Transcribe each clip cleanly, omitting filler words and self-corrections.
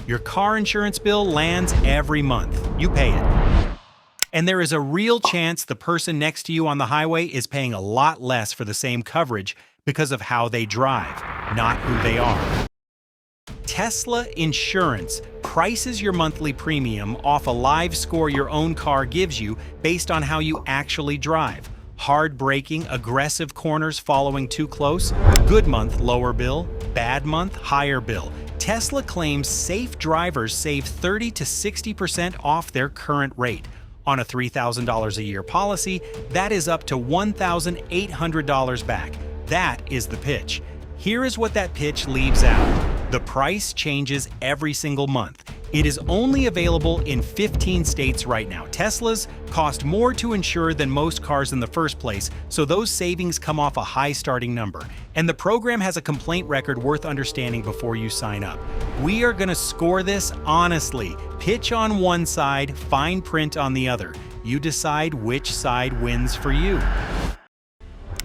Your car insurance bill lands every month. You pay it. And there is a real chance the person next to you on the highway is paying a lot less for the same coverage because of how they drive, not who they are. Tesla Insurance prices your monthly premium off a live score your own car gives you based on how you actually drive. Hard braking, aggressive corners following too close, good month, lower bill, bad month, higher bill. Tesla claims safe drivers save 30 to 60% off their current rate. On a $3,000 a year policy, that is up to $1,800 back. That is the pitch. Here is what that pitch leaves out. The price changes every single month. It is only available in 15 states right now. Teslas cost more to insure than most cars in the first place, so those savings come off a high starting number. And the program has a complaint record worth understanding before you sign up. We are going to score this honestly. Pitch on one side, fine print on the other. You decide which side wins for you.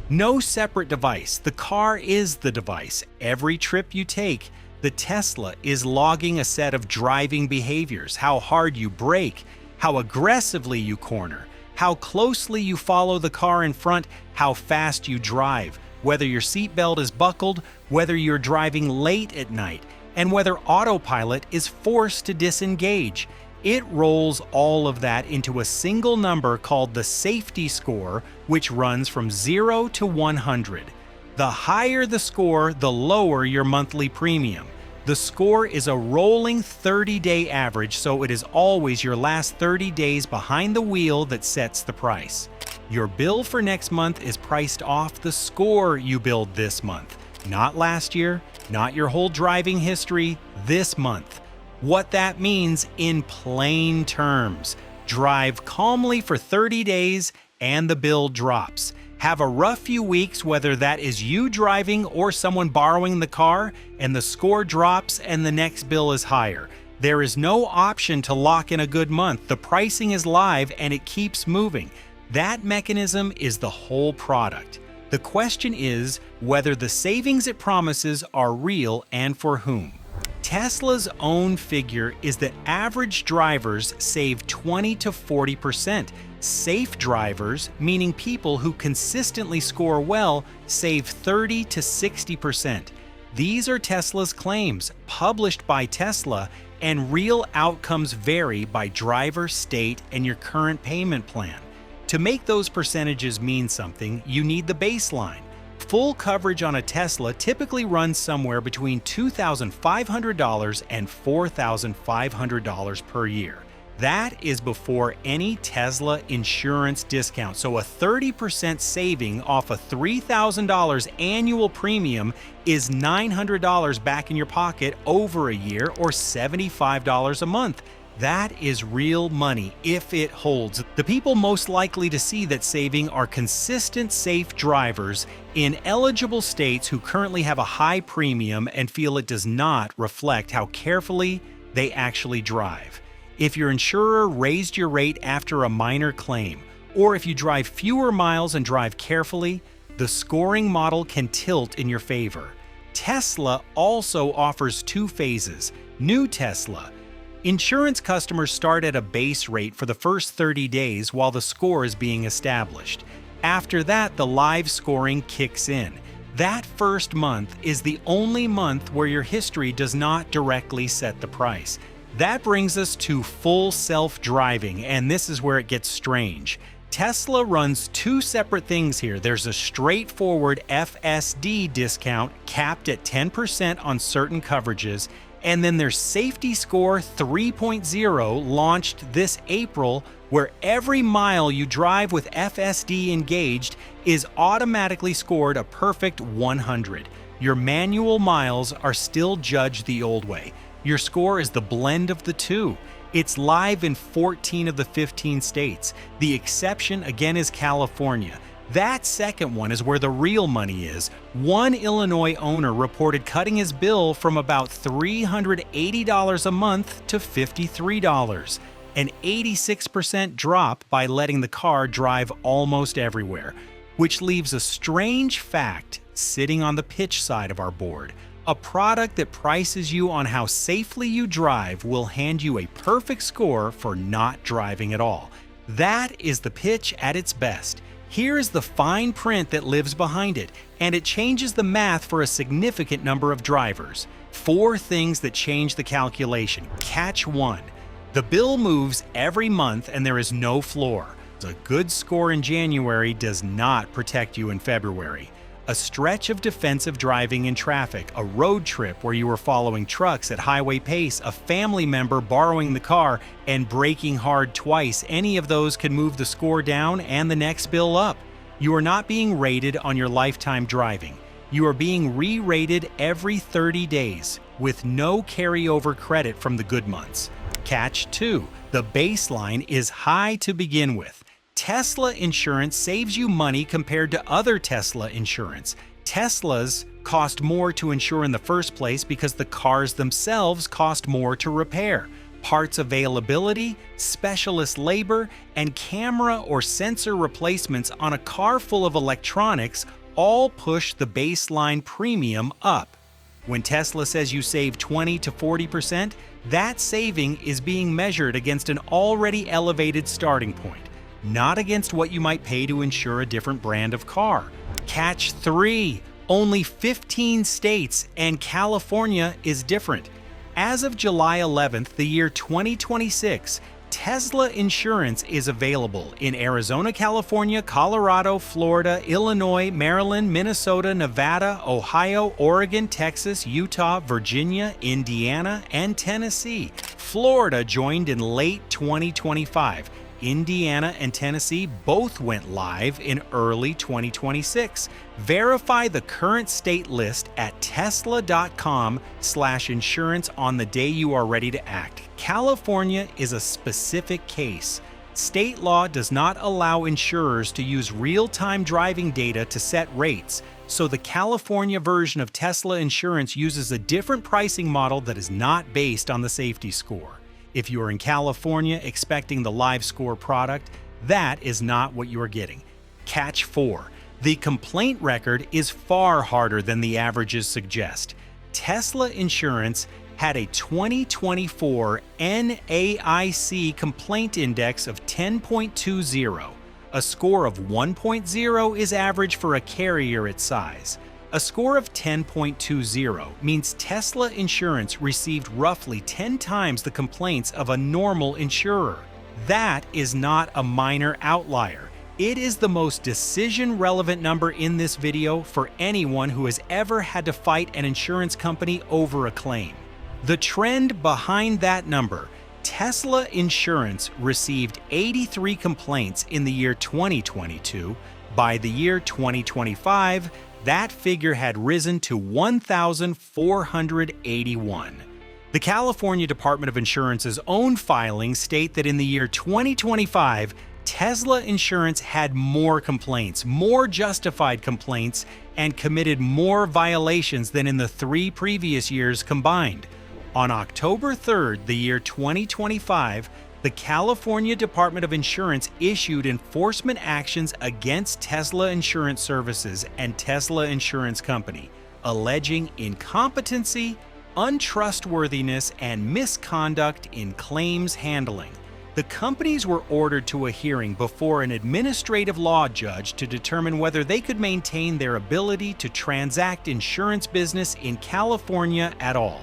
No separate device. The car is the device. Every trip you take, the Tesla is logging a set of driving behaviors, how hard you brake, how aggressively you corner, how closely you follow the car in front, how fast you drive, whether your seatbelt is buckled, whether you're driving late at night, and whether autopilot is forced to disengage. It rolls all of that into a single number called the safety score, which runs from 0 to 100. The higher the score, the lower your monthly premium. The score is a rolling 30-day average, so it is always your last 30 days behind the wheel that sets the price. Your bill for next month is priced off the score you billed this month. Not last year, not your whole driving history, this month. What that means in plain terms: drive calmly for 30 days and the bill drops. Have a rough few weeks, whether that is you driving or someone borrowing the car, and the score drops and the next bill is higher. There is no option to lock in a good month. The pricing is live and it keeps moving. That mechanism is the whole product. The question is whether the savings it promises are real and for whom. Tesla's own figure is that average drivers save 20 to 40%. Safe drivers, meaning people who consistently score well, save 30 to 60%. These are Tesla's claims, published by Tesla, and real outcomes vary by driver, state, and your current payment plan. To make those percentages mean something, you need the baseline. Full coverage on a Tesla typically runs somewhere between $2,500 and $4,500 per year. That is before any Tesla insurance discount, so a 30% saving off a $3,000 annual premium is $900 back in your pocket over a year, or $75 a month. That is real money if it holds. The people most likely to see that saving are consistent, safe drivers in eligible states who currently have a high premium and feel it does not reflect how carefully they actually drive. If your insurer raised your rate after a minor claim, or if you drive fewer miles and drive carefully, the scoring model can tilt in your favor. Tesla also offers two phases. New Tesla. Insurance customers start at a base rate for the first 30 days while the score is being established. After that, the live scoring kicks in. That first month is the only month where your history does not directly set the price. That brings us to full self-driving, and this is where it gets strange. Tesla runs two separate things here. There's a straightforward FSD discount capped at 10% on certain coverages, and then there's Safety Score 3.0 launched this April, where every mile you drive with FSD engaged is automatically scored a perfect 100. Your manual miles are still judged the old way. Your score is the blend of the two. It's live in 14 of the 15 states. The exception, again, is California. That second one is where the real money is. One Illinois owner reported cutting his bill from about $380 a month to $53, an 86% drop by letting the car drive almost everywhere, which leaves a strange fact sitting on the pitch side of our board. A product that prices you on how safely you drive will hand you a perfect score for not driving at all. That is the pitch at its best. Here is the fine print that lives behind it, and it changes the math for a significant number of drivers. 4 things that change the calculation. Catch 1. The bill moves every month and there is no floor. A good score in January does not protect you in February. A stretch of defensive driving in traffic, a road trip where you were following trucks at highway pace, a family member borrowing the car and braking hard twice, any of those can move the score down and the next bill up. You are not being rated on your lifetime driving. You are being re-rated every 30 days with no carryover credit from the good months. Catch 2. The baseline is high to begin with. Tesla insurance saves you money compared to other Tesla insurance. Teslas cost more to insure in the first place because the cars themselves cost more to repair. Parts availability, specialist labor, and camera or sensor replacements on a car full of electronics all push the baseline premium up. When Tesla says you save 20 to 40%, that saving is being measured against an already elevated starting point, not against what you might pay to insure a different brand of car. Catch 3. Only 15 states and California is different. As of July 11th, the year 2026, Tesla insurance is available in Arizona, California, Colorado, Florida, Illinois, Maryland, Minnesota, Nevada, Ohio, Oregon, Texas, Utah, Virginia, Indiana, and Tennessee. Florida joined in late 2025. Indiana and Tennessee both went live in early 2026. Verify the current state list at tesla.com/insurance on the day you are ready to act. California is a specific case. State law does not allow insurers to use real-time driving data to set rates, so the California version of Tesla insurance uses a different pricing model that is not based on the safety score. If you are in California expecting the live score product, that is not what you are getting. Catch 4. The complaint record is far harder than the averages suggest. Tesla insurance had a 2024 NAIC complaint index of 10.20. A score of 1.0 is average for a carrier its size. A score of 10.20 means Tesla insurance received roughly 10 times the complaints of a normal insurer. That is not a minor outlier. It is the most decision-relevant number in this video for anyone who has ever had to fight an insurance company over a claim. The trend behind that number: Tesla insurance received 83 complaints in the year 2022. By the year 2025, that figure had risen to 1,481. The California Department of Insurance's own filings state that in the year 2025, Tesla insurance had more complaints, more justified complaints, and committed more violations than in the 3 previous years combined. On October 3rd, the year 2025, the California Department of Insurance issued enforcement actions against Tesla Insurance Services and Tesla Insurance Company, alleging incompetency, untrustworthiness, and misconduct in claims handling. The companies were ordered to a hearing before an administrative law judge to determine whether they could maintain their ability to transact insurance business in California at all.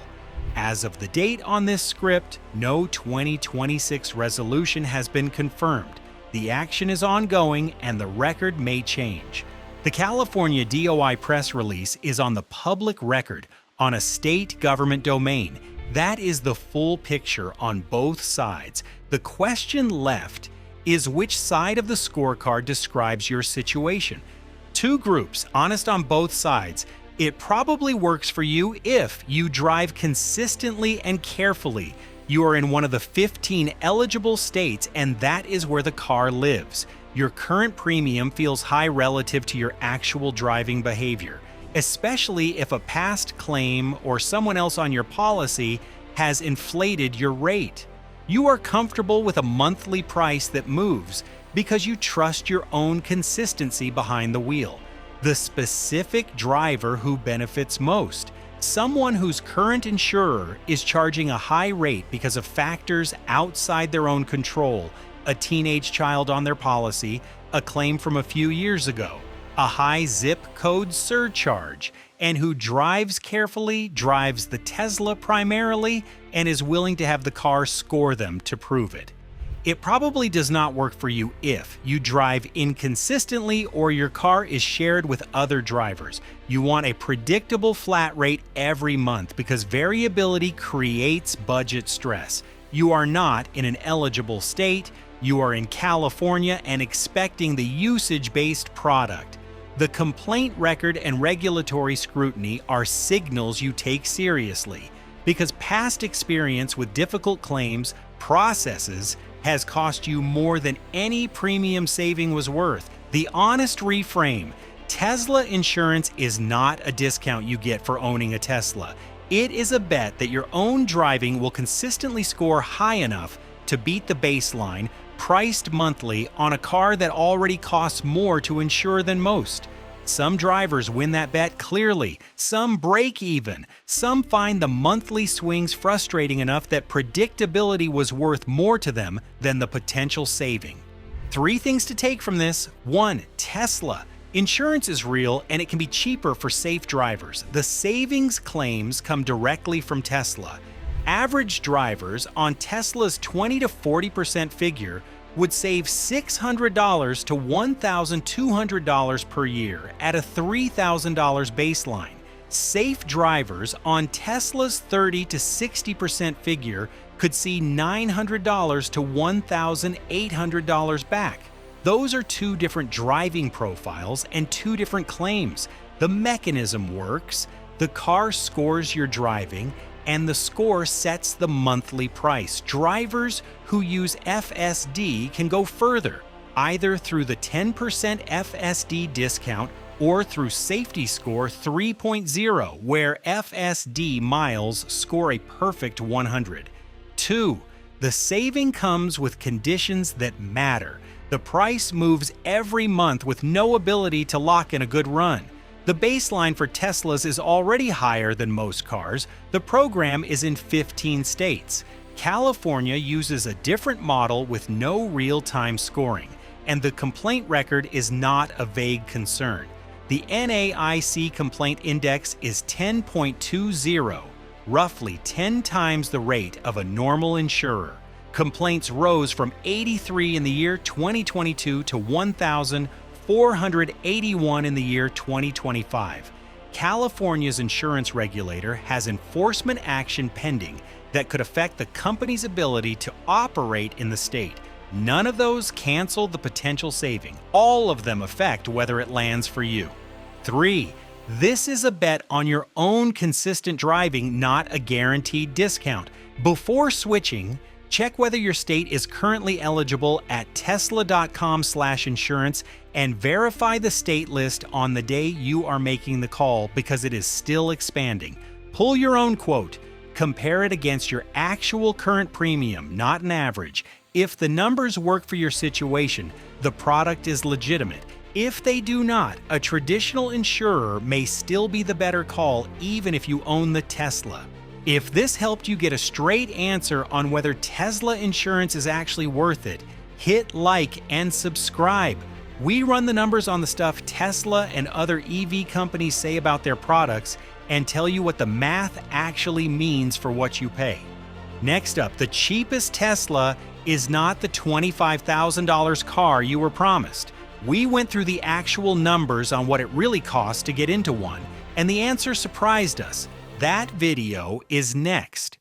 As of the date on this script, no 2026 resolution has been confirmed. The action is ongoing and the record may change. The California DOI press release is on the public record on a state government domain. That is the full picture on both sides. The question left is which side of the scorecard describes your situation. 2 groups, honest on both sides. It probably works for you if you drive consistently and carefully. You are in one of the 15 eligible states, and that is where the car lives. Your current premium feels high relative to your actual driving behavior, especially if a past claim or someone else on your policy has inflated your rate. You are comfortable with a monthly price that moves because you trust your own consistency behind the wheel. The specific driver who benefits most. Someone whose current insurer is charging a high rate because of factors outside their own control, a teenage child on their policy, a claim from a few years ago, a high zip code surcharge, and who drives carefully, drives the Tesla primarily, and is willing to have the car score them to prove it. It probably does not work for you if you drive inconsistently or your car is shared with other drivers. You want a predictable flat rate every month because variability creates budget stress. You are not in an eligible state, you are in California and expecting the usage-based product. The complaint record and regulatory scrutiny are signals you take seriously because past experience with difficult claims processes has cost you more than any premium saving was worth. The honest reframe: Tesla insurance is not a discount you get for owning a Tesla. It is a bet that your own driving will consistently score high enough to beat the baseline, priced monthly on a car that already costs more to insure than most. Some drivers win that bet clearly, some break even, some find the monthly swings frustrating enough that predictability was worth more to them than the potential saving. 3 things to take from this. 1. Tesla. Insurance is real and it can be cheaper for safe drivers. The savings claims come directly from Tesla. Average drivers on Tesla's 20 to 40% figure would save $600 to $1,200 per year at a $3,000 baseline. Safe drivers on Tesla's 30 to 60% figure could see $900 to $1,800 back. Those are 2 different driving profiles and 2 different claims. The mechanism works, the car scores your driving, and the score sets the monthly price. Drivers who use FSD can go further, either through the 10% FSD discount or through Safety Score 3.0, where FSD miles score a perfect 100. 2. The saving comes with conditions that matter. The price moves every month with no ability to lock in a good run. The baseline for Teslas is already higher than most cars. The program is in 15 states. California uses a different model with no real-time scoring, and the complaint record is not a vague concern. The NAIC complaint index is 10.20, roughly 10 times the rate of a normal insurer. Complaints rose from 83 in the year 2022 to 1,481 in the year 2025. California's insurance regulator has enforcement action pending that could affect the company's ability to operate in the state. None of those cancel the potential saving. All of them affect whether it lands for you. 3. This is a bet on your own consistent driving, not a guaranteed discount. Before switching, check whether your state is currently eligible at tesla.com/insurance and verify the state list on the day you are making the call because it is still expanding. Pull your own quote. Compare it against your actual current premium, not an average. If the numbers work for your situation, the product is legitimate. If they do not, a traditional insurer may still be the better call even if you own the Tesla. If this helped you get a straight answer on whether Tesla insurance is actually worth it, hit like and subscribe. We run the numbers on the stuff Tesla and other EV companies say about their products and tell you what the math actually means for what you pay. Next up, the cheapest Tesla is not the $25,000 car you were promised. We went through the actual numbers on what it really costs to get into one, and the answer surprised us. That video is next.